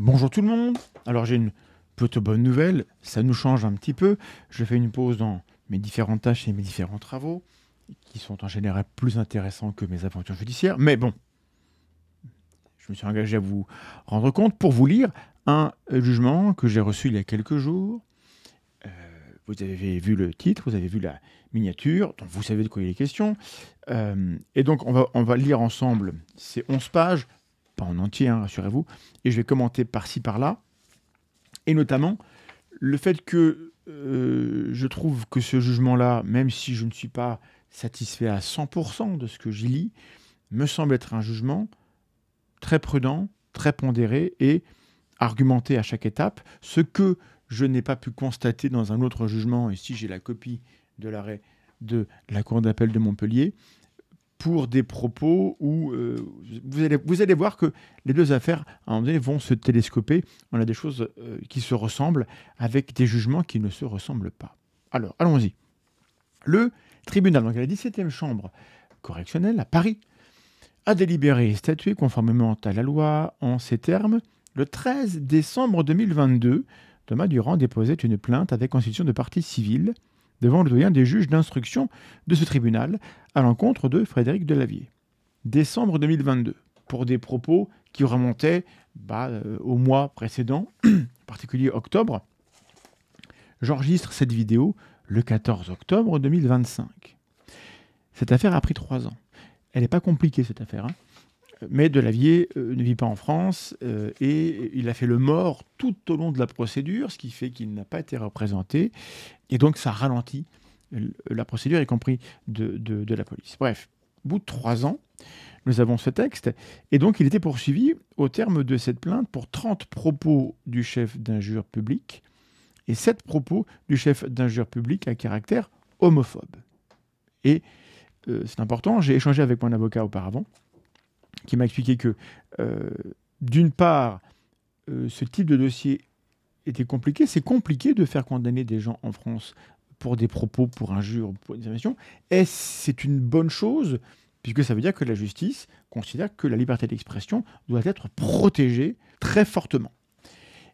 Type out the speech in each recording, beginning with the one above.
Bonjour tout le monde. Alors j'ai une plutôt bonne nouvelle, ça nous change un petit peu. Je fais une pause dans mes différentes tâches et mes différents travaux, qui sont en général plus intéressants que mes aventures judiciaires. Mais bon, je me suis engagé à vous rendre compte pour vous lire un jugement que j'ai reçu il y a quelques jours. Euh, Vous avez vu le titre, vous avez vu la miniature, donc vous savez de quoi il est question. Et donc on va lire ensemble ces 11 pages, pas en entier, hein, rassurez-vous, et je vais commenter par-ci par-là. Et notamment, le fait que je trouve que ce jugement-là, même si je ne suis pas satisfait à 100% de ce que j'y lis, me semble être un jugement très prudent, très pondéré et argumenté à chaque étape, ce que je n'ai pas pu constater dans un autre jugement, ici j'ai la copie de l'arrêt de la Cour d'appel de Montpellier, pour des propos où vous allez voir que les deux affaires, à un moment donné, vont se télescoper. On a des choses qui se ressemblent avec des jugements qui ne se ressemblent pas. Alors, allons-y. Le tribunal, donc la 17e chambre correctionnelle à Paris, a délibéré et statué conformément à la loi en ces termes. Le 13 décembre 2022, Thomas Durand déposait une plainte avec constitution de partie civile devant le doyen des juges d'instruction de ce tribunal à l'encontre de Delavier. Décembre 2022, pour des propos qui remontaient au mois précédent, en particulier octobre. J'enregistre cette vidéo le 14 octobre 2025. Cette affaire a pris 3 ans. Elle n'est pas compliquée, cette affaire, hein. Mais Delavier ne vit pas en France et il a fait le mort tout au long de la procédure, ce qui fait qu'il n'a pas été représenté. Et donc, ça ralentit la procédure, y compris de la police. Bref, au bout de 3 ans, nous avons ce texte. Et donc, il était poursuivi au terme de cette plainte pour 30 propos du chef d'injure publique et 7 propos du chef d'injure publique à caractère homophobe. Et c'est important, j'ai échangé avec mon avocat auparavant, qui m'a expliqué que, d'une part, ce type de dossier était compliqué. C'est compliqué de faire condamner des gens en France pour des propos, pour injures, pour diffamation. Et c'est une bonne chose, puisque ça veut dire que la justice considère que la liberté d'expression doit être protégée très fortement.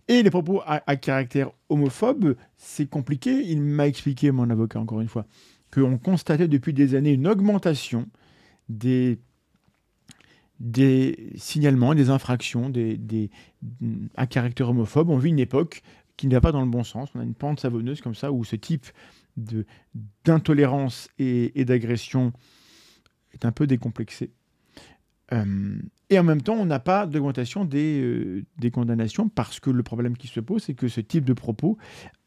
Et les propos à caractère homophobe, c'est compliqué. Il m'a expliqué, mon avocat, encore une fois, qu'on constatait depuis des années une augmentation des signalements, des infractions à caractère homophobe. On vit une époque qui ne va pas dans le bon sens. On a une pente savonneuse comme ça où ce type d'intolérance et d'agression est un peu décomplexé. Et en même temps, on n'a pas d'augmentation des condamnations parce que le problème qui se pose, c'est que ce type de propos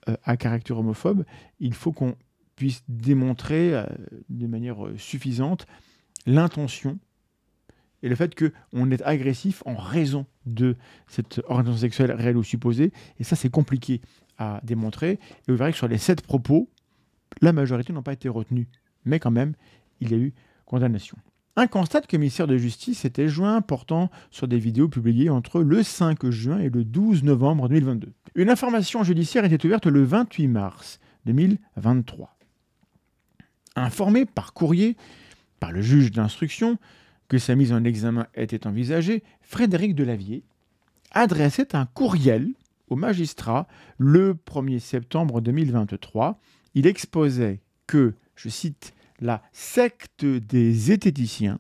à caractère homophobe, il faut qu'on puisse démontrer de manière suffisante l'intention et le fait qu'on est agressif en raison de cette orientation sexuelle réelle ou supposée. Et ça, c'est compliqué à démontrer. Et vous verrez que sur les 7 propos, la majorité n'ont pas été retenus. Mais quand même, il y a eu condamnation. Un constat que le ministère de Justice s'était joint portant sur des vidéos publiées entre le 5 juin et le 12 novembre 2022. Une information judiciaire était ouverte le 28 mars 2023. Informé par courrier par le juge d'instruction que sa mise en examen était envisagée, Frédéric Delavier adressait un courriel au magistrat le 1er septembre 2023. Il exposait que, je cite, la secte des zététiciens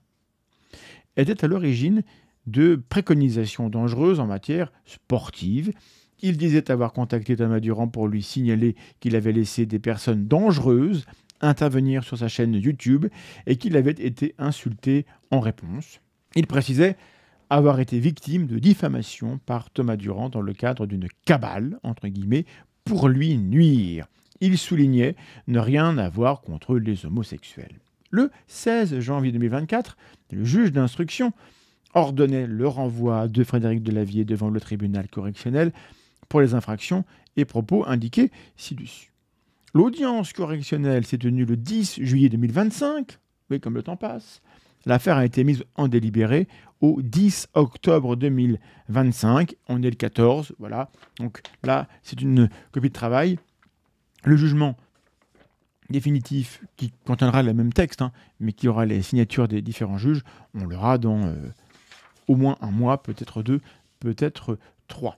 était à l'origine de préconisations dangereuses en matière sportive. Il disait avoir contacté Thomas Durand pour lui signaler qu'il avait laissé des personnes dangereuses intervenir sur sa chaîne YouTube et qu'il avait été insulté en réponse. Il précisait avoir été victime de diffamation par Thomas Durand dans le cadre d'une cabale, entre guillemets, pour lui nuire. Il soulignait ne rien avoir contre les homosexuels. Le 16 janvier 2024, le juge d'instruction ordonnait le renvoi de Frédéric Delavier devant le tribunal correctionnel pour les infractions et propos indiqués ci-dessus. L'audience correctionnelle s'est tenue le 10 juillet 2025. Oui, comme le temps passe. L'affaire a été mise en délibéré au 10 octobre 2025. On est le 14, voilà. Donc là, c'est une copie de travail. Le jugement définitif, qui contiendra le même texte, mais qui aura les signatures des différents juges, on l'aura dans au moins un mois, peut-être 2, peut-être 3.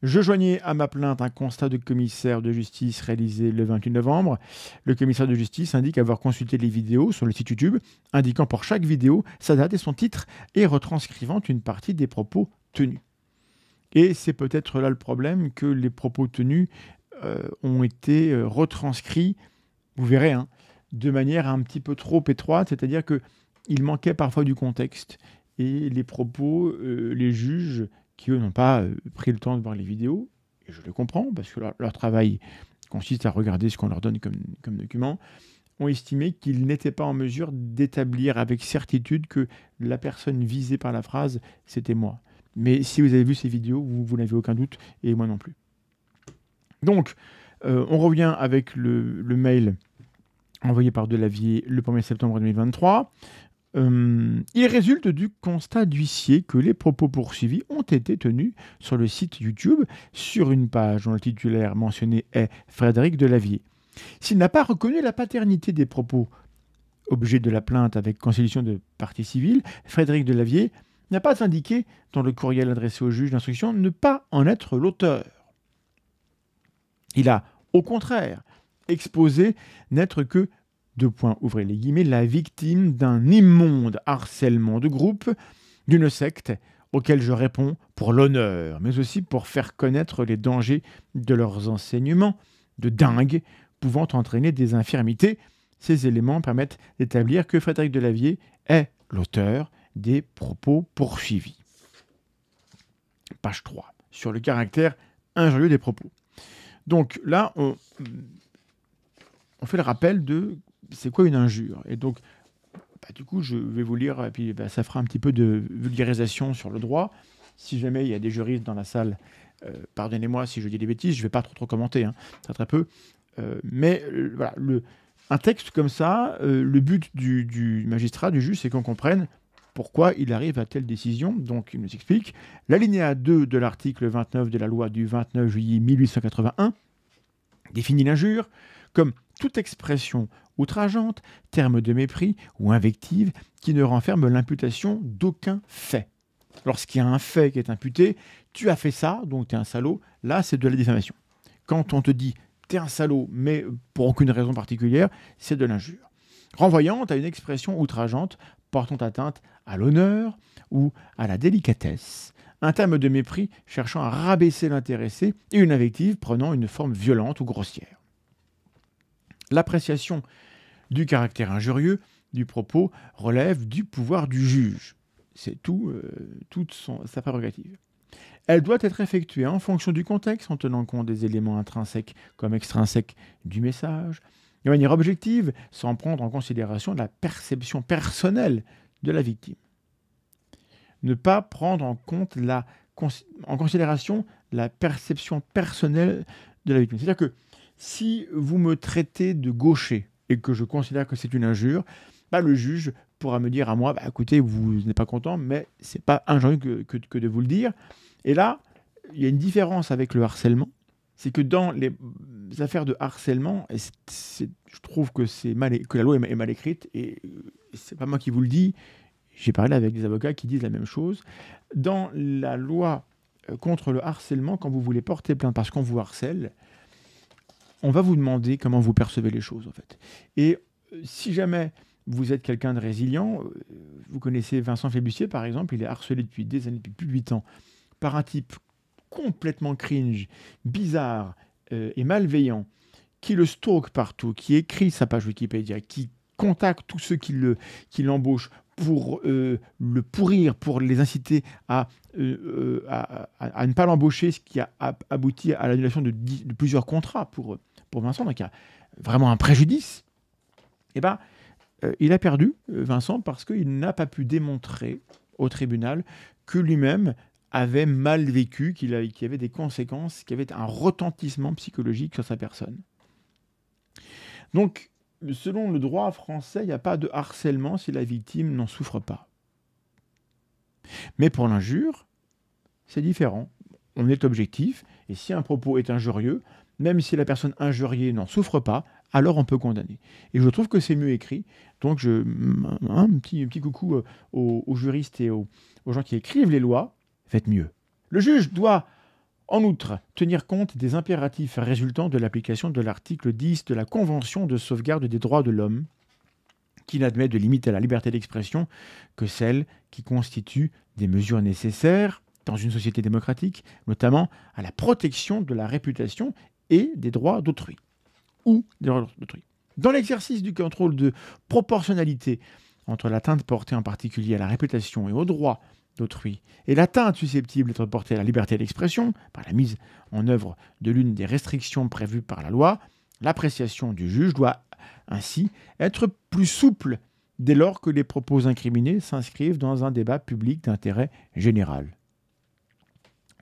Je joignais à ma plainte un constat de commissaire de justice réalisé le 28 novembre. Le commissaire de justice indique avoir consulté les vidéos sur le site YouTube, indiquant pour chaque vidéo sa date et son titre et retranscrivant une partie des propos tenus. Et c'est peut-être là le problème, que les propos tenus ont été retranscrits, vous verrez, de manière un petit peu trop étroite, c'est-à-dire qu'il manquait parfois du contexte. Et les propos, les juges, qui eux n'ont pas pris le temps de voir les vidéos, et je le comprends, parce que leur travail consiste à regarder ce qu'on leur donne comme document, ont estimé qu'ils n'étaient pas en mesure d'établir avec certitude que la personne visée par la phrase, c'était moi. Mais si vous avez vu ces vidéos, vous n'avez aucun doute, et moi non plus. Donc, on revient avec le mail envoyé par Delavier le 1er septembre 2023. Il résulte du constat d'huissier que les propos poursuivis ont été tenus sur le site YouTube, sur une page dont le titulaire mentionné est Frédéric Delavier. S'il n'a pas reconnu la paternité des propos objet de la plainte avec conciliation de partie civile, Frédéric Delavier n'a pas indiqué dans le courriel adressé au juge d'instruction ne pas en être l'auteur. Il a, au contraire, exposé n'être que ouvrez les guillemets, la victime d'un immonde harcèlement de groupe, d'une secte, auquel je réponds pour l'honneur, mais aussi pour faire connaître les dangers de leurs enseignements, de dingue, pouvant entraîner des infirmités. Ces éléments permettent d'établir que Frédéric Delavier est l'auteur des propos poursuivis. Page 3, sur le caractère injurieux des propos. Donc là, on fait le rappel de c'est quoi une injure. Et donc, du coup, je vais vous lire, et puis ça fera un petit peu de vulgarisation sur le droit. Si jamais il y a des juristes dans la salle, pardonnez-moi si je dis des bêtises, je ne vais pas trop commenter, très peu. Mais voilà, un texte comme ça, le but du magistrat, du juge, c'est qu'on comprenne pourquoi il arrive à telle décision. Donc, il nous explique. L'alinéa 2 de l'article 29 de la loi du 29 juillet 1881 définit l'injure comme toute expression outrageante, terme de mépris ou invective qui ne renferme l'imputation d'aucun fait. Lorsqu'il y a un fait qui est imputé, tu as fait ça, donc tu es un salaud, là c'est de la diffamation. Quand on te dit tu es un salaud, mais pour aucune raison particulière, c'est de l'injure. Renvoyant à une expression outrageante portant atteinte à l'honneur ou à la délicatesse, un terme de mépris cherchant à rabaisser l'intéressé et une invective prenant une forme violente ou grossière. L'appréciation du caractère injurieux du propos relève du pouvoir du juge. C'est toute sa prérogative. Elle doit être effectuée en fonction du contexte, en tenant compte des éléments intrinsèques comme extrinsèques du message, de manière objective, sans prendre en considération la perception personnelle de la victime. Ne pas prendre en considération la perception personnelle de la victime. C'est-à-dire que si vous me traitez de gaucher et que je considère que c'est une injure, le juge pourra me dire à moi, écoutez, vous n'êtes pas content, mais ce n'est pas injurieux que de vous le dire. Et là, il y a une différence avec le harcèlement. C'est que dans les affaires de harcèlement, je trouve que la loi est mal écrite, et ce n'est pas moi qui vous le dis, j'ai parlé avec des avocats qui disent la même chose. Dans la loi contre le harcèlement, quand vous voulez porter plainte parce qu'on vous harcèle, on va vous demander comment vous percevez les choses, en fait. Et si jamais vous êtes quelqu'un de résilient, vous connaissez Vincent Flébussier, par exemple, il est harcelé depuis des années, depuis plus de 8 ans, par un type complètement cringe, bizarre et malveillant, qui le stalk partout, qui écrit sa page Wikipédia, qui contacte tous ceux qui l'embauchent pour le pourrir, pour les inciter à ne pas l'embaucher, ce qui a abouti à l'annulation de plusieurs contrats pour Vincent, donc il y a vraiment un préjudice. Il a perdu, Vincent, parce qu'il n'a pas pu démontrer au tribunal que lui-même avait mal vécu, qu'il y avait des conséquences, qu'il y avait un retentissement psychologique sur sa personne. Donc, selon le droit français, il n'y a pas de harcèlement si la victime n'en souffre pas. Mais pour l'injure, c'est différent. On est objectif, et si un propos est injurieux, même si la personne injuriée n'en souffre pas, alors on peut condamner. Et je trouve que c'est mieux écrit. Donc, un petit coucou aux juristes et aux gens qui écrivent les lois, faites mieux. Le juge doit En outre, tenir compte des impératifs résultant de l'application de l'article 10 de la Convention de sauvegarde des droits de l'homme, qui n'admet de limite à la liberté d'expression que celle qui constitue des mesures nécessaires dans une société démocratique, notamment à la protection de la réputation et des droits d'autrui. Ou des droits d'autrui. Dans l'exercice du contrôle de proportionnalité entre l'atteinte portée en particulier à la réputation et aux droits d'autrui et l'atteinte susceptible d'être portée à la liberté d'expression par la mise en œuvre de l'une des restrictions prévues par la loi, l'appréciation du juge doit ainsi être plus souple dès lors que les propos incriminés s'inscrivent dans un débat public d'intérêt général.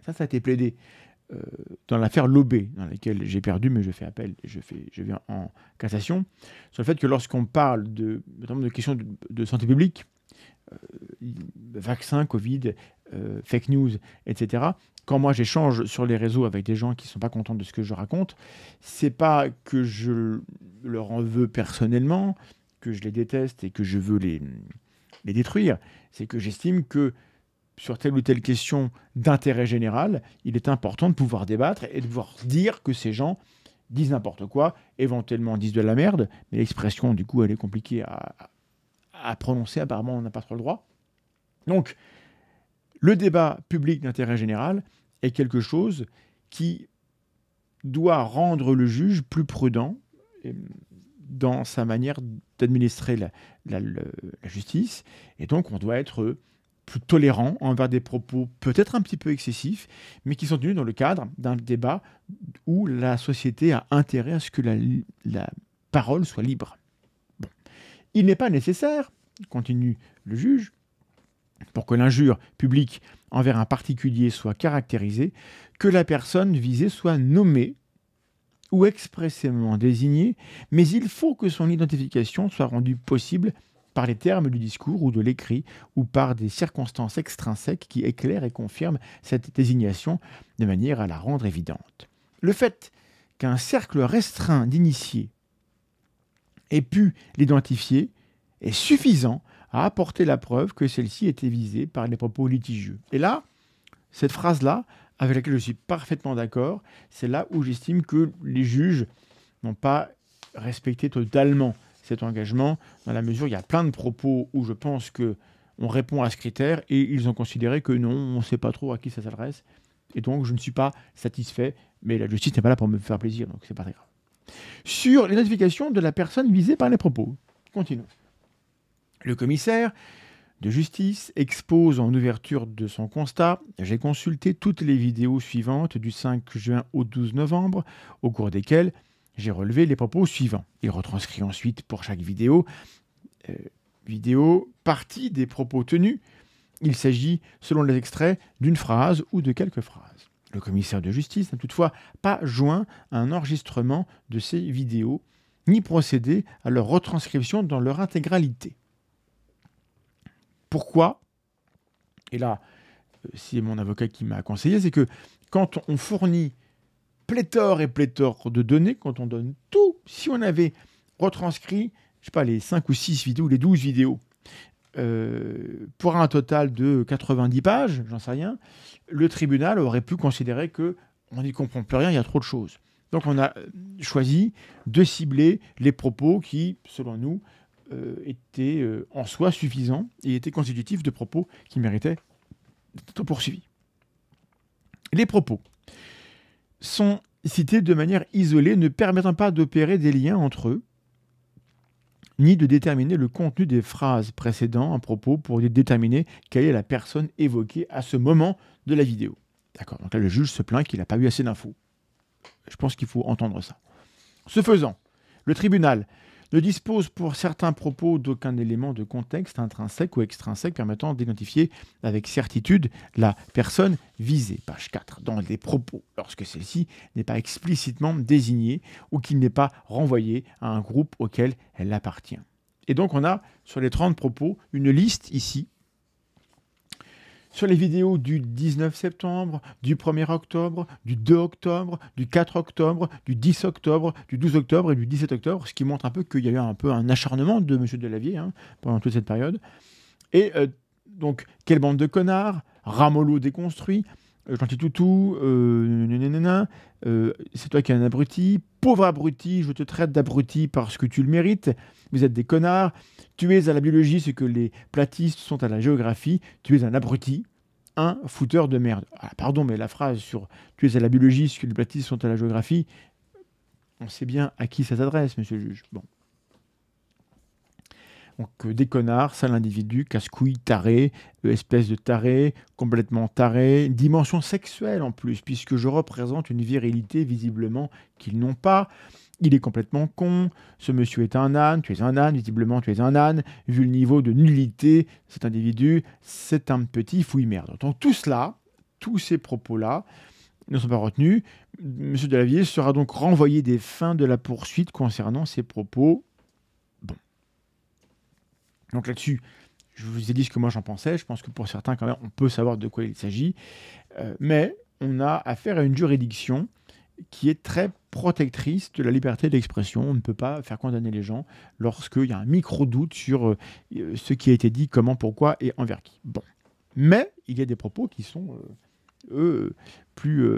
Ça a été plaidé dans l'affaire Lobé, dans laquelle j'ai perdu, mais je fais appel, je viens en cassation, sur le fait que lorsqu'on parle notamment de questions de santé publique, vaccins, Covid, fake news, etc., quand moi j'échange sur les réseaux avec des gens qui ne sont pas contents de ce que je raconte, c'est pas que je leur en veux personnellement, que je les déteste et que je veux les détruire, c'est que j'estime que sur telle ou telle question d'intérêt général, il est important de pouvoir débattre et de pouvoir dire que ces gens disent n'importe quoi, éventuellement disent de la merde, mais l'expression, du coup, elle est compliquée à prononcer, apparemment, on n'a pas trop le droit. Donc, le débat public d'intérêt général est quelque chose qui doit rendre le juge plus prudent dans sa manière d'administrer la justice, et donc on doit être plus tolérant envers des propos peut-être un petit peu excessifs, mais qui sont tenus dans le cadre d'un débat où la société a intérêt à ce que la parole soit libre. Bon. Il n'est pas nécessaire, continue le juge, pour que l'injure publique envers un particulier soit caractérisée, que la personne visée soit nommée ou expressément désignée, mais il faut que son identification soit rendue possible par les termes du discours ou de l'écrit, ou par des circonstances extrinsèques qui éclairent et confirment cette désignation de manière à la rendre évidente. Le fait qu'un cercle restreint d'initiés ait pu l'identifier est suffisant à apporter la preuve que celle-ci était visée par les propos litigieux. Et là, cette phrase-là, avec laquelle je suis parfaitement d'accord, c'est là où j'estime que les juges n'ont pas respecté totalement cet engagement, dans la mesure où il y a plein de propos où je pense qu'on répond à ce critère et ils ont considéré que non, on ne sait pas trop à qui ça s'adresse. Et donc, je ne suis pas satisfait, mais la justice n'est pas là pour me faire plaisir, donc c'est pas très grave. Sur l'identification de la personne visée par les propos, continuons. Le commissaire de justice expose en ouverture de son constat « J'ai consulté toutes les vidéos suivantes du 5 juin au 12 novembre, au cours desquelles j'ai relevé les propos suivants. » Il retranscrit ensuite pour chaque vidéo partie des propos tenus. Il s'agit, selon les extraits, d'une phrase ou de quelques phrases. Le commissaire de justice n'a toutefois pas joint un enregistrement de ces vidéos, ni procédé à leur retranscription dans leur intégralité. Pourquoi ? Et là, c'est mon avocat qui m'a conseillé, c'est que quand on fournit pléthore et pléthore de données, quand on donne tout, si on avait retranscrit, je sais pas, les 5 ou 6 vidéos, les 12 vidéos, pour un total de 90 pages, j'en sais rien, le tribunal aurait pu considérer qu'on n'y comprend plus rien, il y a trop de choses. Donc on a choisi de cibler les propos qui, selon nous, étaient en soi suffisants et étaient constitutifs de propos qui méritaient d'être poursuivis. Les propos sont cités de manière isolée, ne permettant pas d'opérer des liens entre eux, ni de déterminer le contenu des phrases précédant un propos pour déterminer quelle est la personne évoquée à ce moment de la vidéo. D'accord, donc là le juge se plaint qu'il n'a pas eu assez d'infos. Je pense qu'il faut entendre ça. Ce faisant, le tribunal ne dispose pour certains propos d'aucun élément de contexte intrinsèque ou extrinsèque permettant d'identifier avec certitude la personne visée. Page 4. Dans les propos, lorsque celle-ci n'est pas explicitement désignée ou qu'il n'est pas renvoyé à un groupe auquel elle appartient. Et donc on a sur les 30 propos une liste ici. Sur les vidéos du 19 septembre, du 1er octobre, du 2 octobre, du 4 octobre, du 10 octobre, du 12 octobre et du 17 octobre, ce qui montre un peu qu'il y a eu un peu un acharnement de M. Delavier pendant toute cette période. Et donc, quelle bande de connards, Ramolo déconstruit, gentil toutou, nanana, c'est toi qui es un abruti. Pauvre abruti, je te traite d'abruti parce que tu le mérites. Vous êtes des connards. Tu es à la biologie ce que les platistes sont à la géographie. Tu es un abruti, un fouteur de merde. Ah, pardon, mais la phrase sur tu es à la biologie ce que les platistes sont à la géographie, on sait bien à qui ça s'adresse, monsieur le juge. Bon. Donc, des connards, sale individu, casse-couille, taré, espèce de taré, complètement taré, dimension sexuelle en plus, puisque je représente une virilité visiblement qu'ils n'ont pas. Il est complètement con, ce monsieur est un âne, tu es un âne, visiblement tu es un âne, vu le niveau de nullité, cet individu, c'est un petit fouille-merde. Donc tout cela, tous ces propos-là, ne sont pas retenus. Monsieur Delavier sera donc renvoyé des fins de la poursuite concernant ces propos. Bon. Donc là-dessus, je vous ai dit ce que moi j'en pensais. Je pense que pour certains, quand même, on peut savoir de quoi il s'agit. Mais on a affaire à une juridiction qui est très protectrice de la liberté d'expression. On ne peut pas faire condamner les gens lorsqu'il y a un micro-doute sur ce qui a été dit, comment, pourquoi et envers qui. Bon. Mais il y a des propos qui sont, plus...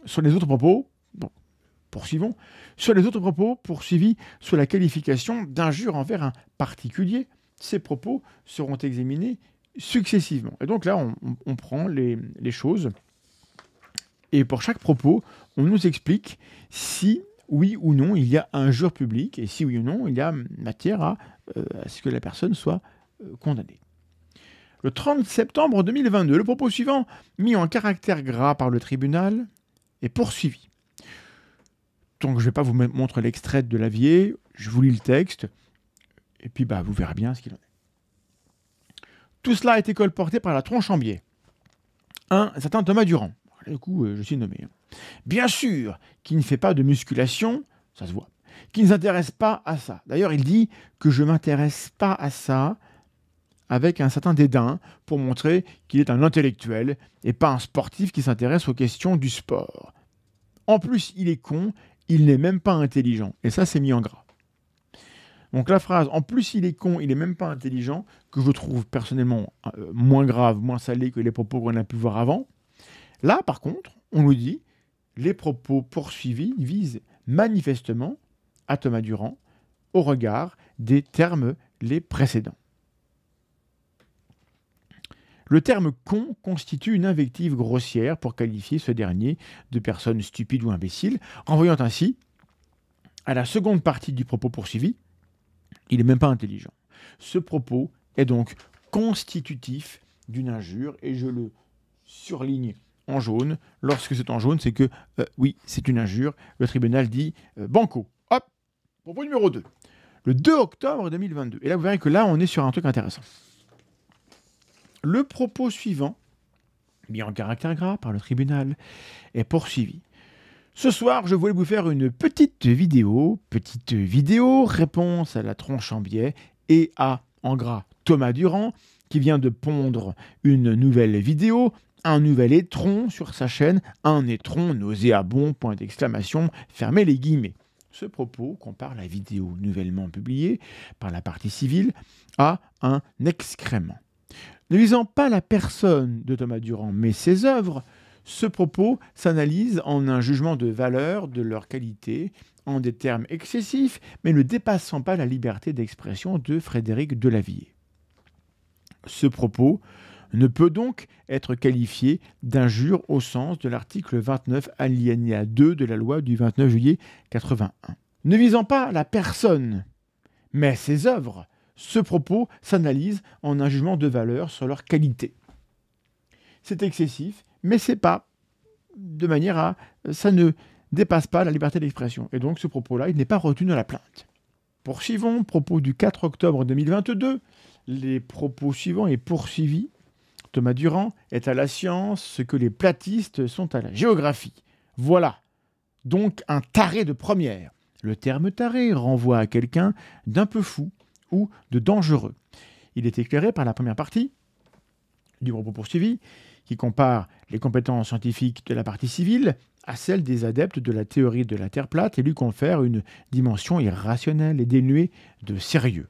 sur les autres propos, bon, poursuivons, sur les autres propos poursuivis sur la qualification d'injure envers un particulier, ces propos seront examinés successivement. Et donc là, on prend les choses, et pour chaque propos, on nous explique si, oui ou non, il y a injure publique, et si oui ou non, il y a matière à ce que la personne soit condamnée. Le 30 septembre 2022, le propos suivant, mis en caractère gras par le tribunal, est poursuivi. Donc je ne vais pas vous montrer l'extrait de l'avier, je vous lis le texte, et puis vous verrez bien ce qu'il en est. Tout cela a été colporté par la tronche en biais. Un certain Thomas Durand, du coup je suis nommé. Bien sûr, qui ne fait pas de musculation, ça se voit, qui ne s'intéresse pas à ça. D'ailleurs, il dit que je ne m'intéresse pas à ça, avec un certain dédain pour montrer qu'il est un intellectuel et pas un sportif qui s'intéresse aux questions du sport. En plus, il est con, il n'est même pas intelligent. Et ça, c'est mis en gras. Donc la phrase « en plus, il est con, il n'est même pas intelligent », que je trouve personnellement moins grave, moins salé que les propos qu'on a pu voir avant. Là, par contre, on nous dit « les propos poursuivis visent manifestement à Thomas Durand au regard des termes les précédents ». Le terme « con » constitue une invective grossière pour qualifier ce dernier de personne stupide ou imbécile, renvoyant ainsi à la seconde partie du propos poursuivi. Il n'est même pas intelligent. Ce propos est donc constitutif d'une injure, et je le surligne en jaune. Lorsque c'est en jaune, c'est que, oui, c'est une injure. Le tribunal dit banco. Hop, propos numéro 2. Le 2 octobre 2022. Et là, vous verrez que là, on est sur un truc intéressant. Le propos suivant, mis en caractère gras par le tribunal, est poursuivi. Ce soir, je voulais vous faire une petite vidéo, réponse à la tronche en biais et à, en gras, Thomas Durand, qui vient de pondre une nouvelle vidéo, un nouvel étron sur sa chaîne, un étron nauséabond, point d'exclamation, fermez les guillemets. Ce propos compare la vidéo nouvellement publiée par la partie civile à un excrément. Ne visant pas la personne de Thomas Durand, mais ses œuvres, ce propos s'analyse en un jugement de valeur de leur qualité, en des termes excessifs, mais ne dépassant pas la liberté d'expression de Frédéric Delavier. Ce propos ne peut donc être qualifié d'injure au sens de l'article 29 alinéa 2 de la loi du 29 juillet 81. Ne visant pas la personne, mais ses œuvres, ce propos s'analyse en un jugement de valeur sur leur qualité. C'est excessif, mais c'est pas de manière à... ça ne dépasse pas la liberté d'expression. Et donc ce propos-là, il n'est pas retenu dans la plainte. Poursuivons, propos du 4 octobre 2022. Les propos suivants est poursuivi. Thomas Durand est à la science ce que les platistes sont à la géographie. Voilà, donc un taré de première. Le terme taré renvoie à quelqu'un d'un peu fou ou de dangereux. Il est éclairé par la première partie du propos poursuivi, qui compare les compétences scientifiques de la partie civile à celles des adeptes de la théorie de la Terre plate et lui confère une dimension irrationnelle et dénuée de sérieux.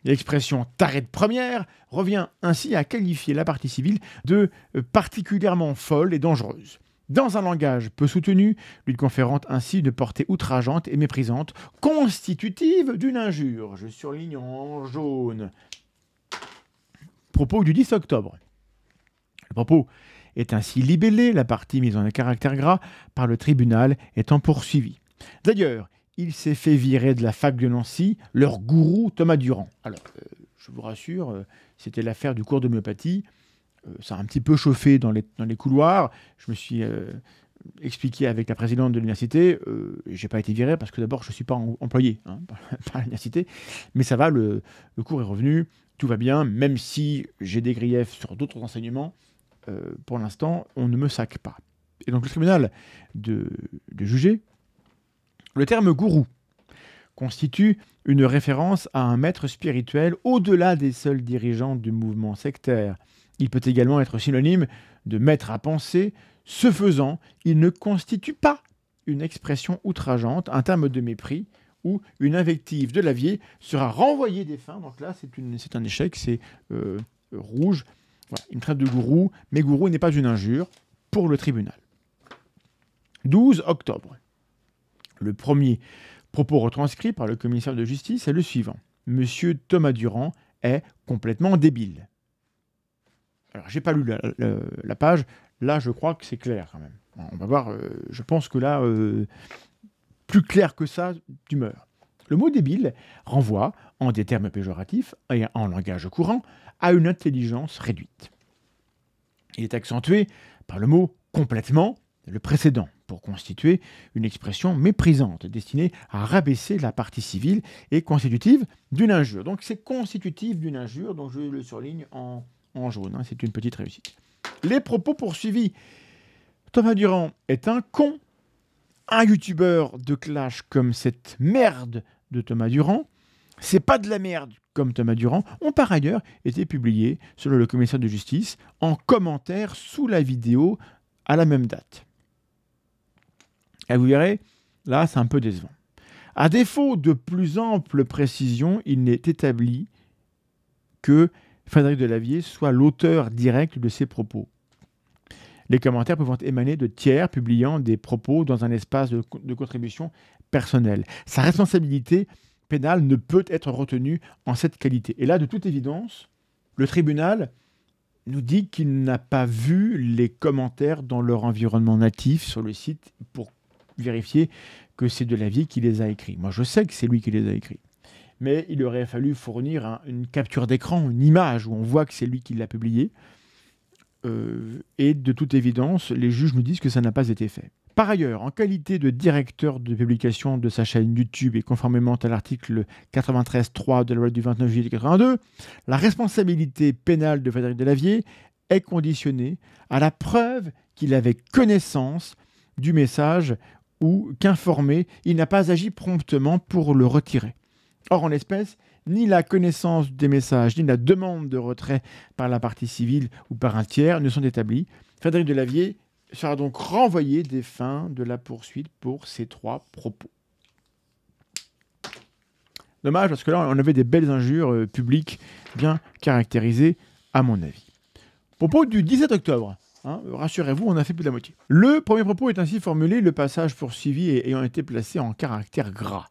L'expression taré de première revient ainsi à qualifier la partie civile de particulièrement folle et dangereuse. Dans un langage peu soutenu, lui conférant ainsi une portée outrageante et méprisante, constitutive d'une injure. Je surligne en jaune. Propos du 10 octobre. Le propos est ainsi libellé, la partie mise en caractère gras par le tribunal étant poursuivie. D'ailleurs, il s'est fait virer de la fac de Nancy leur gourou Thomas Durand. Alors, je vous rassure, c'était l'affaire du cours d'homéopathie. Ça a un petit peu chauffé dans les couloirs. Je me suis expliqué avec la présidente de l'université. Je n'ai pas été viré parce que d'abord, je ne suis pas employé par l'université. Mais ça va, le cours est revenu. Tout va bien, même si j'ai des griefs sur d'autres enseignements. Pour l'instant, on ne me saque pas. Et donc, le tribunal de juger. Le terme gourou constitue une référence à un maître spirituel au-delà des seuls dirigeants du mouvement sectaire. Il peut également être synonyme de maître à penser. Ce faisant, il ne constitue pas une expression outrageante, un terme de mépris ou une invective de l'avier sera renvoyée des fins. Donc là, c'est un échec, c'est rouge. Voilà, une traite de gourou, mais gourou n'est pas une injure pour le tribunal. 12 octobre. Le premier propos retranscrit par le commissaire de justice est le suivant. Monsieur Thomas Durand est complètement débile. Alors, j'ai pas lu la page. Là, je crois que c'est clair quand même. On va voir. Je pense que là, plus clair que ça, tu meurs. Le mot débile renvoie, en des termes péjoratifs et en langage courant, à une intelligence réduite. Il est accentué par le mot complètement, le précédent, pour constituer une expression méprisante destinée à rabaisser la partie civile et constitutive d'une injure. Donc c'est constitutif d'une injure, donc je le surligne en jaune, c'est une petite réussite. Les propos poursuivis. Thomas Durand est un con. Un youtubeur de clash comme cette merde de Thomas Durand, c'est pas de la merde comme Thomas Durand, ont par ailleurs été publiés, selon le commissaire de justice, en commentaire sous la vidéo à la même date. Et vous verrez, là, c'est un peu décevant. À défaut de plus ample précision, il n'est établi que Frédéric Delavier soit l'auteur direct de ces propos. Les commentaires peuvent émaner de tiers publiant des propos dans un espace de contribution personnelle. Sa responsabilité pénale ne peut être retenue en cette qualité. Et là, de toute évidence, le tribunal nous dit qu'il n'a pas vu les commentaires dans leur environnement natif sur le site pour vérifier que c'est Delavier qui les a écrits. Moi, je sais que c'est lui qui les a écrits. Mais il aurait fallu fournir une capture d'écran, une image où on voit que c'est lui qui l'a publié. Et de toute évidence, les juges nous disent que ça n'a pas été fait. Par ailleurs, en qualité de directeur de publication de sa chaîne YouTube et conformément à l'article 93.3 de la loi du 29 juillet 1982, la responsabilité pénale de Frédéric Delavier est conditionnée à la preuve qu'il avait connaissance du message ou qu'informé, il n'a pas agi promptement pour le retirer. Or, en l'espèce, ni la connaissance des messages, ni la demande de retrait par la partie civile ou par un tiers ne sont établies. Frédéric Delavier sera donc renvoyé des fins de la poursuite pour ces trois propos. Dommage, parce que là, on avait des belles injures publiques bien caractérisées, à mon avis. Propos du 17 octobre. Rassurez-vous, on a fait plus de la moitié. Le premier propos est ainsi formulé, le passage poursuivi ayant été placé en caractère gras.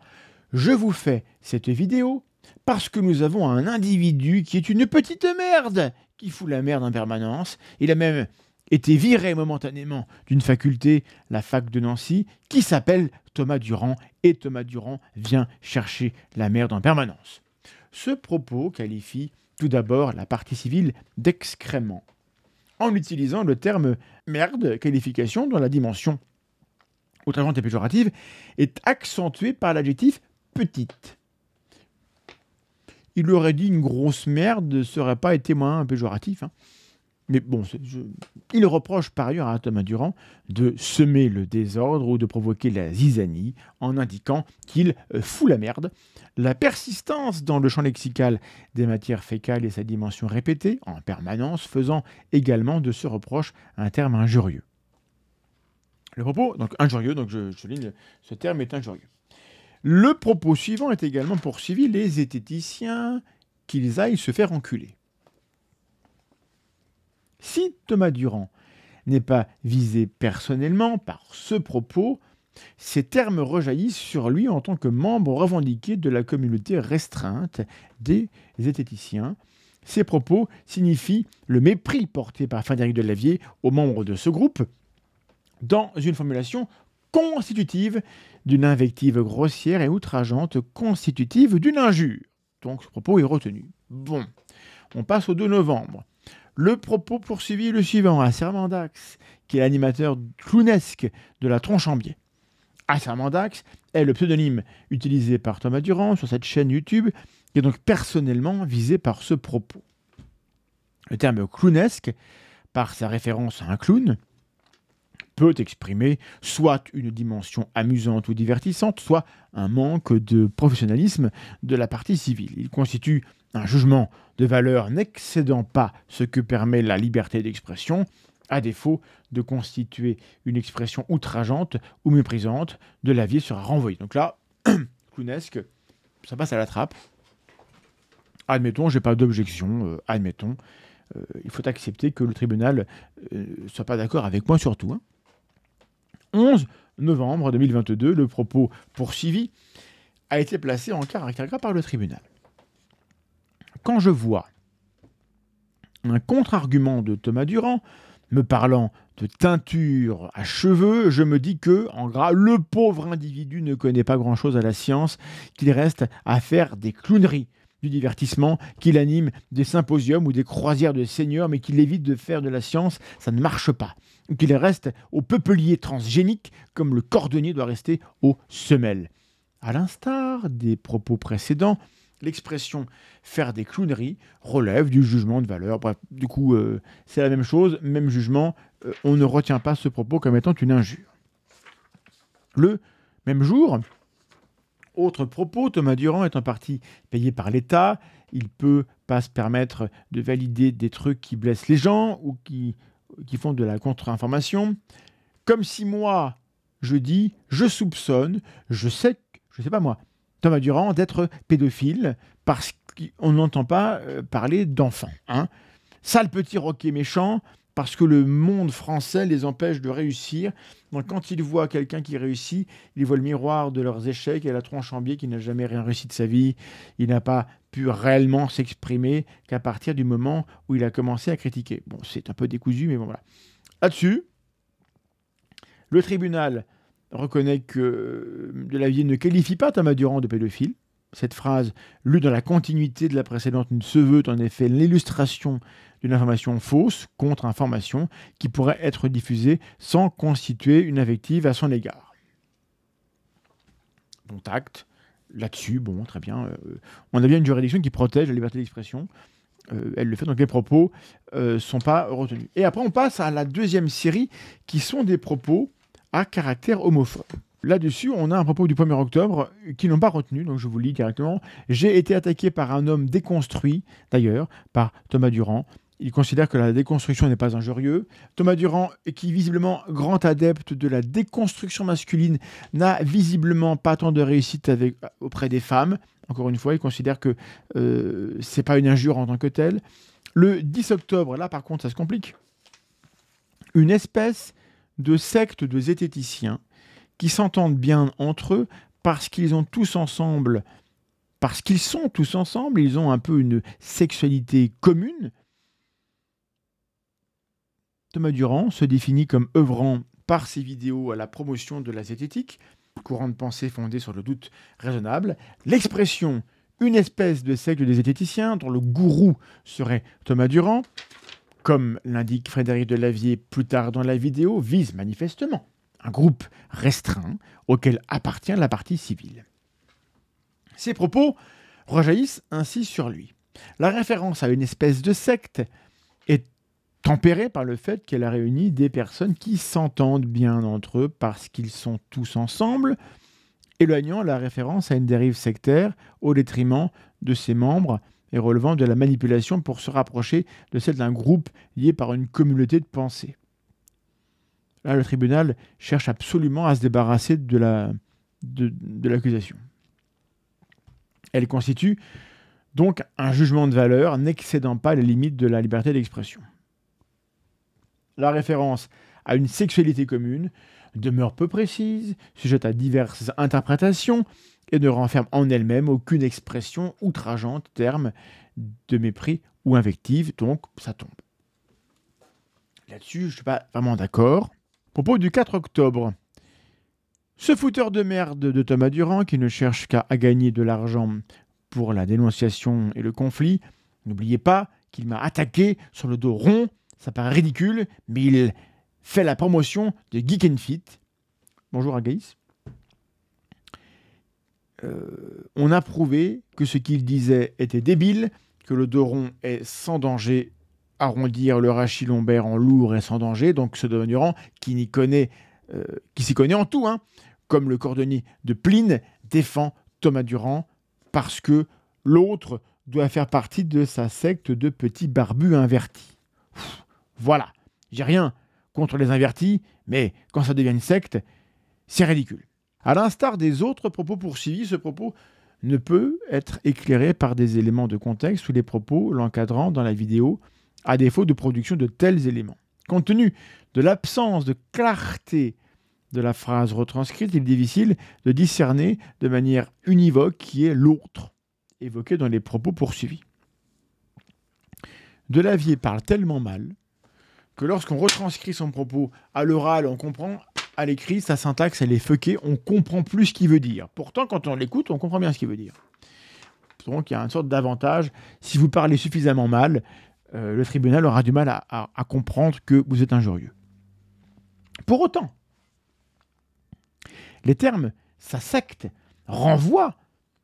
Je vous fais cette vidéo parce que nous avons un individu qui est une petite merde, qui fout la merde en permanence. Il a même été viré momentanément d'une faculté, la fac de Nancy, qui s'appelle Thomas Durand, et Thomas Durand vient chercher la merde en permanence. Ce propos qualifie tout d'abord la partie civile d'excrément, en utilisant le terme merde, qualification dont la dimension outrageante et péjorative est accentuée par l'adjectif petite. Il aurait dit une grosse merde, ne serait pas été moins péjoratif. Mais bon, il reproche par ailleurs à Thomas Durand de semer le désordre ou de provoquer la zizanie en indiquant qu'il fout la merde. La persistance dans le champ lexical des matières fécales et sa dimension répétée en permanence faisant également de ce reproche un terme injurieux. Le propos, donc injurieux, donc je souligne, ce terme est injurieux. Le propos suivant est également poursuivi. Les zététiciens qu'ils aillent se faire enculer. Si Thomas Durand n'est pas visé personnellement par ce propos, ces termes rejaillissent sur lui en tant que membre revendiqué de la communauté restreinte des zététiciens. Ces propos signifient le mépris porté par Frédéric Delavier aux membres de ce groupe dans une formulation constitutive d'une invective grossière et outrageante, constitutive d'une injure. Donc ce propos est retenu. Bon, on passe au 2 novembre. Le propos poursuivi est le suivant. Assermendax, qui est l'animateur clownesque de la Tronche en Biais. Assermendax est le pseudonyme utilisé par Thomas Durand sur cette chaîne YouTube, qui est donc personnellement visé par ce propos. Le terme clownesque, par sa référence à un clown, peut exprimer soit une dimension amusante ou divertissante, soit un manque de professionnalisme de la partie civile. Il constitue un jugement de valeur n'excédant pas ce que permet la liberté d'expression, à défaut de constituer une expression outrageante ou méprisante, Delavier sera renvoyé. Donc là, clownesque, ça passe à la trappe. Admettons, j'ai pas d'objection, admettons. Il faut accepter que le tribunal ne soit pas d'accord avec moi surtout. 11 novembre 2022, le propos poursuivi a été placé en caractère grave par le tribunal. Quand je vois un contre-argument de Thomas Durand me parlant de teinture à cheveux, je me dis que, en gras, le pauvre individu ne connaît pas grand-chose à la science, qu'il reste à faire des clowneries, du divertissement, qu'il anime des symposiums ou des croisières de seigneurs, mais qu'il évite de faire de la science, ça ne marche pas. Ou qu'il reste au peuplier transgénique, comme le cordonnier doit rester aux semelles. À l'instar des propos précédents, l'expression « faire des clowneries » relève du jugement de valeur. Bref, du coup, c'est la même chose, même jugement, on ne retient pas ce propos comme étant une injure. Le même jour, autre propos, Thomas Durand est en partie payé par l'État, il ne peut pas se permettre de valider des trucs qui blessent les gens ou qui font de la contre-information. Comme si moi, je dis, je soupçonne, je sais pas moi, Thomas Durand d'être pédophile parce qu'on n'entend pas parler d'enfants. Sale petit roquet méchant, parce que le monde français les empêche de réussir. Donc quand ils voient quelqu'un qui réussit, ils voient le miroir de leurs échecs et la Tronche en Biais qui n'a jamais rien réussi de sa vie. Il n'a pas pu réellement s'exprimer qu'à partir du moment où il a commencé à critiquer. Bon, c'est un peu décousu, mais bon, voilà. Là-dessus, le tribunal reconnaît que Delavier ne qualifie pas Thomas Durand de pédophile. Cette phrase, lue dans la continuité de la précédente, ne se veut en effet l'illustration d'une information fausse, contre-information, qui pourrait être diffusée sans constituer une invective à son égard. Dont acte, là-dessus, bon, très bien. On a bien une juridiction qui protège la liberté d'expression. Elle le fait, donc les propos ne sont pas retenus. Et après, on passe à la deuxième série, qui sont des propos à caractère homophobe. Là-dessus, on a un propos du 1er octobre qui n'ont pas retenu, donc je vous le lis directement. J'ai été attaqué par un homme déconstruit, d'ailleurs, par Thomas Durand. Il considère que la déconstruction n'est pas injurieux. Thomas Durand, qui est visiblement grand adepte de la déconstruction masculine, n'a visiblement pas tant de réussite auprès des femmes. Encore une fois, il considère que c'est pas une injure en tant que telle. Le 10 octobre, là par contre, ça se complique. Une espèce de secte de zététiciens qui s'entendent bien entre eux parce qu'ils sont tous ensemble, ils ont un peu une sexualité commune. Thomas Durand se définit comme œuvrant par ses vidéos à la promotion de la zététique, courant de pensée fondé sur le doute raisonnable. L'expression « une espèce de secte des zététiciens » dont le gourou serait Thomas Durand, comme l'indique Frédéric Delavier plus tard dans la vidéo, vise manifestement un groupe restreint auquel appartient la partie civile. Ces propos rejaillissent ainsi sur lui. La référence à une espèce de secte est tempérée par le fait qu'elle a réuni des personnes qui s'entendent bien entre eux parce qu'ils sont tous ensemble, éloignant la référence à une dérive sectaire au détriment de ses membres et relevant de la manipulation pour se rapprocher de celle d'un groupe lié par une communauté de pensée. Là, le tribunal cherche absolument à se débarrasser de l'accusation. Elle constitue Donc un jugement de valeur n'excédant pas les limites de la liberté d'expression. La référence à une sexualité commune demeure peu précise, sujette à diverses interprétations et ne renferme en elle-même aucune expression outrageante, terme de mépris ou invective, donc ça tombe. Là-dessus, je ne suis pas vraiment d'accord. Propos du 4 octobre. Ce fouteur de merde de Thomas Durand, qui ne cherche qu'à gagner de l'argent pour la dénonciation et le conflit, n'oubliez pas qu'il m'a attaqué sur le dos rond. Ça paraît ridicule, mais il fait la promotion de Geek and Fit. Bonjour Agaïs. On a prouvé que ce qu'il disait était débile, que le dos rond est sans danger, arrondir le rachis lombaire en lourd est sans danger, donc ce Thomas Durand qui s'y connaît en tout, comme le cordonnier de Pline défend Thomas Durand parce que l'autre doit faire partie de sa secte de petits barbus invertis. Voilà, j'ai rien contre les invertis, mais quand ça devient une secte, c'est ridicule. À l'instar des autres propos poursuivis, ce propos ne peut être éclairé par des éléments de contexte ou les propos l'encadrant dans la vidéo, à défaut de production de tels éléments. Compte tenu de l'absence de clarté de la phrase retranscrite, il est difficile de discerner de manière univoque qui est l'autre, évoqué dans les propos poursuivis. Delavier parle tellement mal que lorsqu'on retranscrit son propos à l'oral, on comprend, à l'écrit, sa syntaxe, elle est fuckée, on comprend plus ce qu'il veut dire. Pourtant, quand on l'écoute, on comprend bien ce qu'il veut dire. Donc, il y a une sorte d'avantage. Si vous parlez suffisamment mal, le tribunal aura du mal à comprendre que vous êtes injurieux. Pour autant, les termes « sa secte » renvoient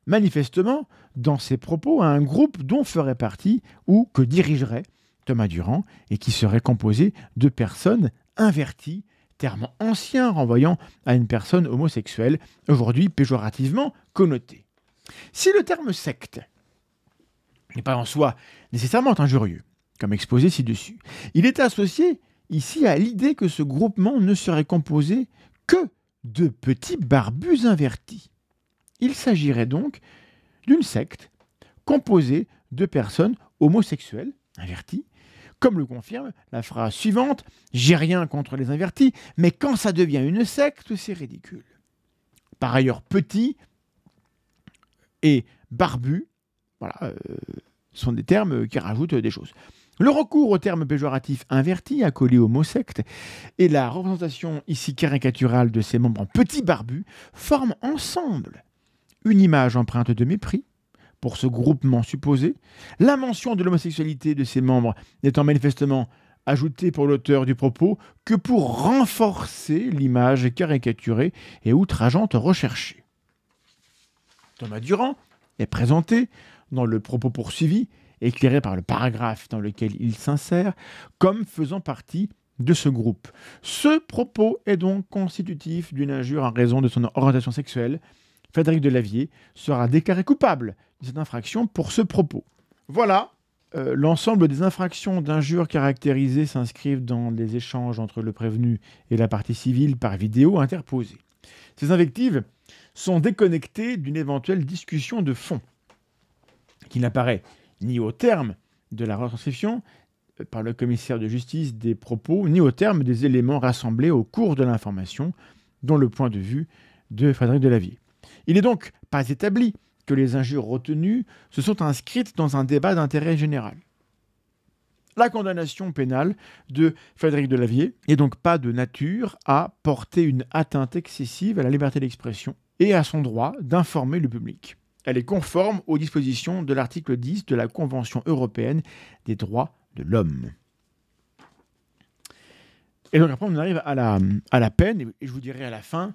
manifestement dans ses propos à un groupe dont ferait partie ou que dirigerait Thomas Durand et qui serait composé de personnes inverties, terme ancien renvoyant à une personne homosexuelle, aujourd'hui péjorativement connotée. Si le terme secte n'est pas en soi nécessairement injurieux, comme exposé ci-dessus, il est associé ici à l'idée que ce groupement ne serait composé que de petits barbus invertis. Il s'agirait donc d'une secte composée de personnes homosexuelles inverties, comme le confirme la phrase suivante « J'ai rien contre les invertis, mais quand ça devient une secte, c'est ridicule. » Par ailleurs, petit et barbu, voilà, sont des termes qui rajoutent des choses. Le recours au terme péjoratif inverti, accolé au mot secte, et la représentation ici caricaturale de ces membres en petits barbus forment ensemble une image empreinte de mépris pour ce groupement supposé, la mention de l'homosexualité de ses membres n'étant manifestement ajoutée pour l'auteur du propos que pour renforcer l'image caricaturée et outrageante recherchée. Thomas Durand est présenté dans le propos poursuivi, éclairé par le paragraphe dans lequel il s'insère, comme faisant partie de ce groupe. Ce propos est donc constitutif d'une injure en raison de son orientation sexuelle. Frédéric Delavier sera déclaré coupable de cette infraction pour ce propos. Voilà, l'ensemble des infractions d'injures caractérisées s'inscrivent dans les échanges entre le prévenu et la partie civile par vidéo interposée. Ces invectives sont déconnectées d'une éventuelle discussion de fond, qui n'apparaît ni au terme de la retranscription par le commissaire de justice des propos, ni au terme des éléments rassemblés au cours de l'information, dont le point de vue de Frédéric Delavier. Il n'est donc pas établi que les injures retenues se sont inscrites dans un débat d'intérêt général. La condamnation pénale de Frédéric Delavier n'est donc pas de nature à porter une atteinte excessive à la liberté d'expression et à son droit d'informer le public. Elle est conforme aux dispositions de l'article 10 de la Convention européenne des droits de l'homme. Et donc après, on arrive à la peine, et je vous dirai à la fin,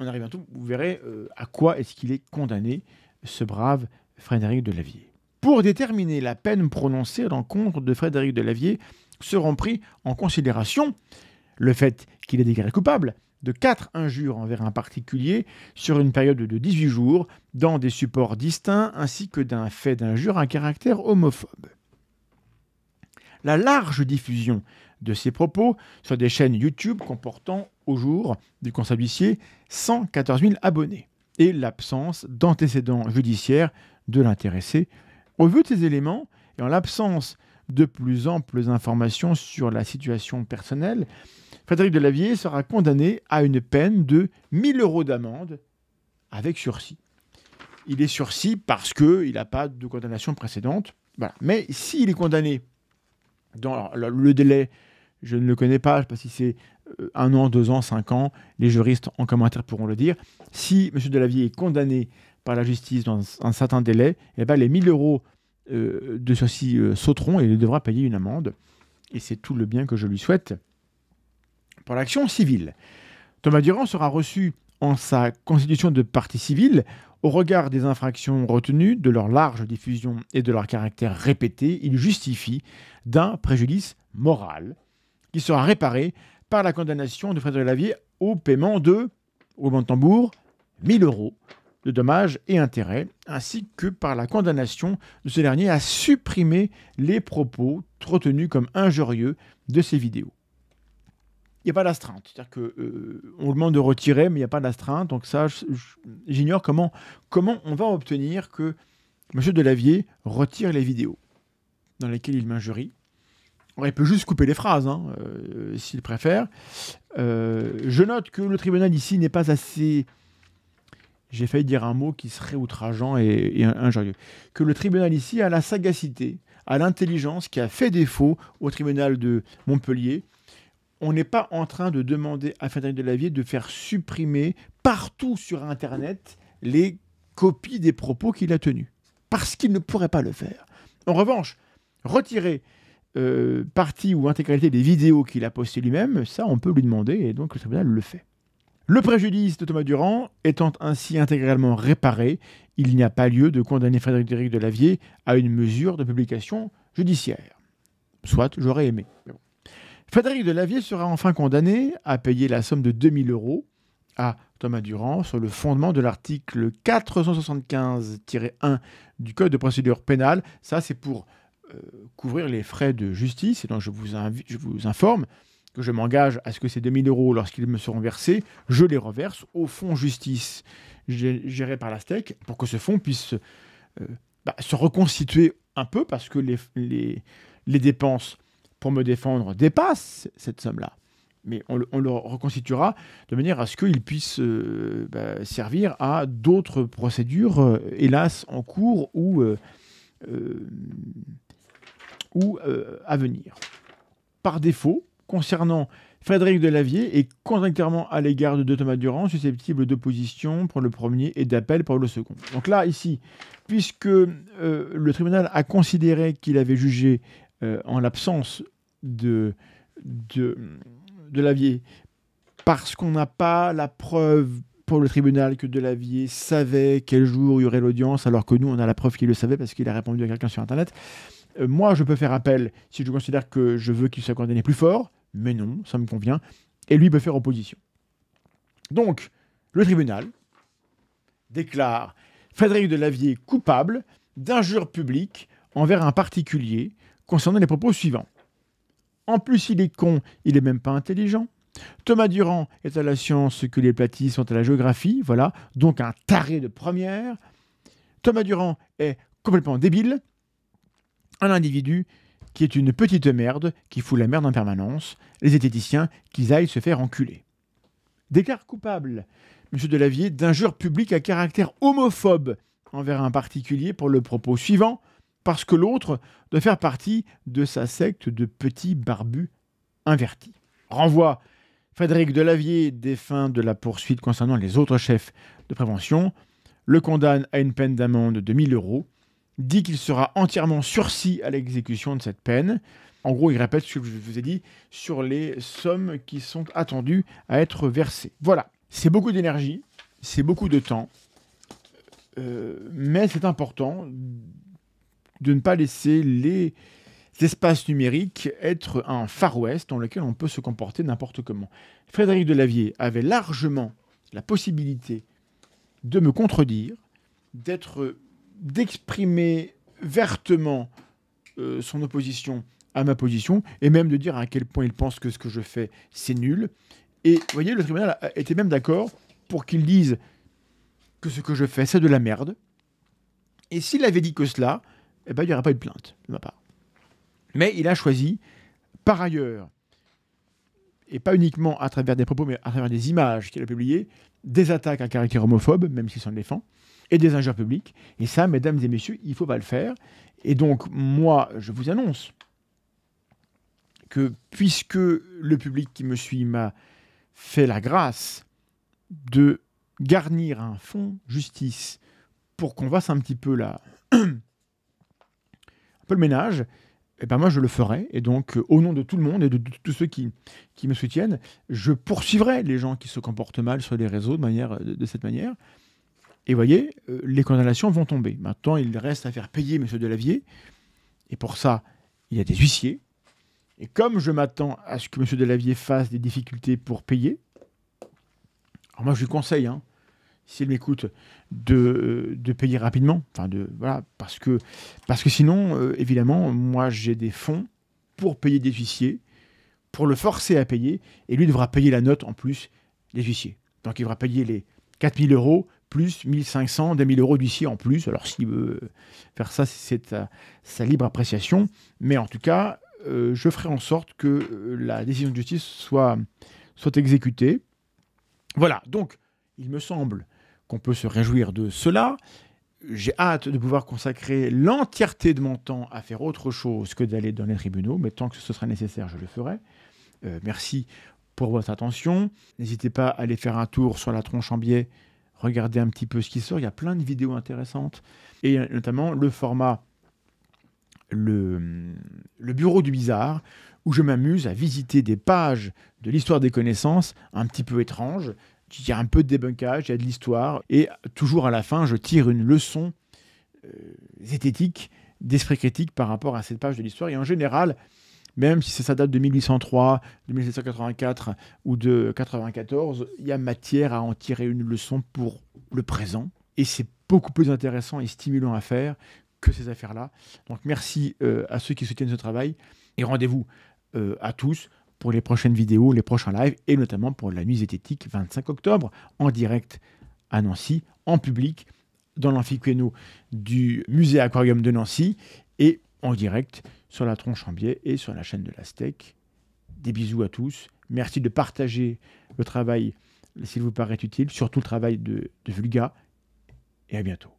on arrive bientôt, vous verrez à quoi est-ce qu'il est condamné, ce brave Frédéric Delavier. Pour déterminer la peine prononcée à l'encontre de Frédéric Delavier, seront pris en considération le fait qu'il est déclaré coupable de 4 injures envers un particulier sur une période de 18 jours dans des supports distincts ainsi que d'un fait d'injure à caractère homophobe. La large diffusion de ces propos sur des chaînes YouTube comportant au jour du constat d'huissier 114 000 abonnés et l'absence d'antécédents judiciaires de l'intéressé Au vu de ces éléments, et en l'absence de plus amples informations sur la situation personnelle, Frédéric Delavier sera condamné à une peine de 1 000 € d'amende avec sursis. Il est sursis parce qu'il n'a pas de condamnation précédente. Voilà. Mais s'il est condamné dans le délai, je ne le connais pas, je ne sais pas si c'est 1 an, 2 ans, 5 ans, les juristes en commentaire pourront le dire. Si M. Delavier est condamné par la justice dans un certain délai, eh ben, les 1 000 € de sursis sauteront et il devra payer une amende. Et c'est tout le bien que je lui souhaite pour l'action civile. Thomas Durand sera reçu en sa constitution de partie civile au regard des infractions retenues, de leur large diffusion et de leur caractère répété. Il justifie d'un préjudice moral qui sera réparé par la condamnation de Frédéric Delavier au paiement de, roulement de tambour, 1 000 € de dommages et intérêts, ainsi que par la condamnation de ce dernier à supprimer les propos retenus comme injurieux de ces vidéos. Il n'y a pas d'astreinte, c'est-à-dire qu'on demande de retirer, mais il n'y a pas d'astreinte, donc ça, j'ignore comment on va obtenir que M. Delavier retire les vidéos dans lesquelles il m'injurie. Il peut juste couper les phrases, s'il préfère. Je note que le tribunal ici n'est pas assez... J'ai failli dire un mot qui serait outrageant et injurieux. Que le tribunal ici a la sagacité, a l'intelligence qui a fait défaut au tribunal de Montpellier. On n'est pas en train de demander à Frédéric Delavier de faire supprimer partout sur Internet les copies des propos qu'il a tenus. Parce qu'il ne pourrait pas le faire. En revanche, retirer partie ou intégralité des vidéos qu'il a postées lui-même, ça on peut lui demander et donc le tribunal le fait. Le préjudice de Thomas Durand étant ainsi intégralement réparé, il n'y a pas lieu de condamner Frédéric Delavier à une mesure de publication judiciaire. Soit, j'aurais aimé. Mais bon. Frédéric Delavier sera enfin condamné à payer la somme de 2 000 € à Thomas Durand sur le fondement de l'article 475-1 du Code de procédure pénale. Ça, c'est pour couvrir les frais de justice. Et donc, je vous informe que je m'engage à ce que ces 2 000 €, lorsqu'ils me seront versés, je les reverse au fonds justice géré par la STEC pour que ce fonds puisse se reconstituer un peu parce que les dépenses pour me défendre dépassent cette somme-là. Mais on le reconstituera de manière à ce qu'il puisse servir à d'autres procédures, hélas, en cours ou à venir. Par défaut, concernant Frédéric Delavier et contradictoirement à l'égard de Thomas Durand, susceptible d'opposition pour le premier et d'appel pour le second. Donc là, ici, puisque le tribunal a considéré qu'il avait jugé en l'absence de Delavier, parce qu'on n'a pas la preuve pour le tribunal que Delavier savait quel jour il y aurait l'audience, alors que nous, on a la preuve qu'il le savait parce qu'il a répondu à quelqu'un sur Internet. Moi, je peux faire appel si je considère que je veux qu'il soit condamné plus fort, mais non, ça me convient, et lui peut faire opposition. Donc, le tribunal déclare Frédéric Delavier coupable d'injure publique envers un particulier concernant les propos suivants. En plus, il est con, il n'est même pas intelligent. Thomas Durand est à la science que les platistes sont à la géographie, voilà, donc un taré de première. Thomas Durand est complètement débile, un individu qui est une petite merde, qui fout la merde en permanence, les zététiciens qu'ils aillent se faire enculer. Déclare coupable M. Delavier d'injure publique à caractère homophobe envers un particulier pour le propos suivant, parce que l'autre doit faire partie de sa secte de petits barbus invertis. Renvoie Frédéric Delavier des fins de la poursuite concernant les autres chefs de prévention, le condamne à une peine d'amende de 1 000 €, dit qu'il sera entièrement sursis à l'exécution de cette peine. En gros, il répète ce que je vous ai dit sur les sommes qui sont attendues à être versées. Voilà, c'est beaucoup d'énergie, c'est beaucoup de temps, mais c'est important de ne pas laisser les espaces numériques être un Far West dans lequel on peut se comporter n'importe comment. Frédéric Delavier avait largement la possibilité de me contredire, d'exprimer vertement son opposition à ma position, et même de dire à quel point il pense que ce que je fais, c'est nul. Et vous voyez, le tribunal était même d'accord pour qu'il dise que ce que je fais, c'est de la merde. Et s'il avait dit que cela, eh ben, il n'y aurait pas eu de plainte de ma part. Mais il a choisi, par ailleurs, et pas uniquement à travers des propos, mais à travers des images qu'il a publiées, des attaques à caractère homophobe, même s'il s'en défend, et des injures publiques. Et ça, mesdames et messieurs, il ne faut pas le faire. Et donc, moi, je vous annonce que puisque le public qui me suit m'a fait la grâce de garnir un fonds justice pour qu'on fasse un petit peu un peu le ménage, et ben moi je le ferai. Et donc, au nom de tout le monde et de tous ceux qui me soutiennent, je poursuivrai les gens qui se comportent mal sur les réseaux de cette manière. Et vous voyez, les condamnations vont tomber. Maintenant, il reste à faire payer M. Delavier. Et pour ça, il y a des huissiers. Et comme je m'attends à ce que M. Delavier fasse des difficultés pour payer, alors moi je lui conseille, s'il m'écoute, de payer rapidement. Voilà, parce que sinon, évidemment, moi j'ai des fonds pour payer des huissiers, pour le forcer à payer, et lui devra payer la note en plus des huissiers. Donc il devra payer les 4 000 € plus 1 500, 2 000 € d'huissier en plus. Alors s'il veut faire ça, c'est sa libre appréciation. Mais en tout cas, je ferai en sorte que la décision de justice soit exécutée. Voilà, donc il me semble qu'on peut se réjouir de cela. J'ai hâte de pouvoir consacrer l'entièreté de mon temps à faire autre chose que d'aller dans les tribunaux, mais tant que ce sera nécessaire, je le ferai. Merci pour votre attention. N'hésitez pas à aller faire un tour sur la tronche en biais, regarder un petit peu ce qui sort. Il y a plein de vidéos intéressantes, et notamment le format le bureau du bizarre, où je m'amuse à visiter des pages de l'histoire des connaissances un petit peu étranges. Il y a un peu de débunkage, il y a de l'histoire, et toujours à la fin, je tire une leçon zététique, d'esprit critique par rapport à cette page de l'histoire. Et en général, même si ça date de 1803, de 1784 ou de 94, il y a matière à en tirer une leçon pour le présent. Et c'est beaucoup plus intéressant et stimulant à faire que ces affaires-là. Donc merci à ceux qui soutiennent ce travail, et rendez-vous à tous pour les prochaines vidéos, les prochains lives, et notamment pour la nuit zététique 25 octobre, en direct à Nancy, en public, dans l'amphichéno du musée aquarium de Nancy, et en direct sur la tronche en biais et sur la chaîne de l'Aztèque. Des bisous à tous. Merci de partager le travail, s'il vous paraît utile, surtout le travail de Vulga, et à bientôt.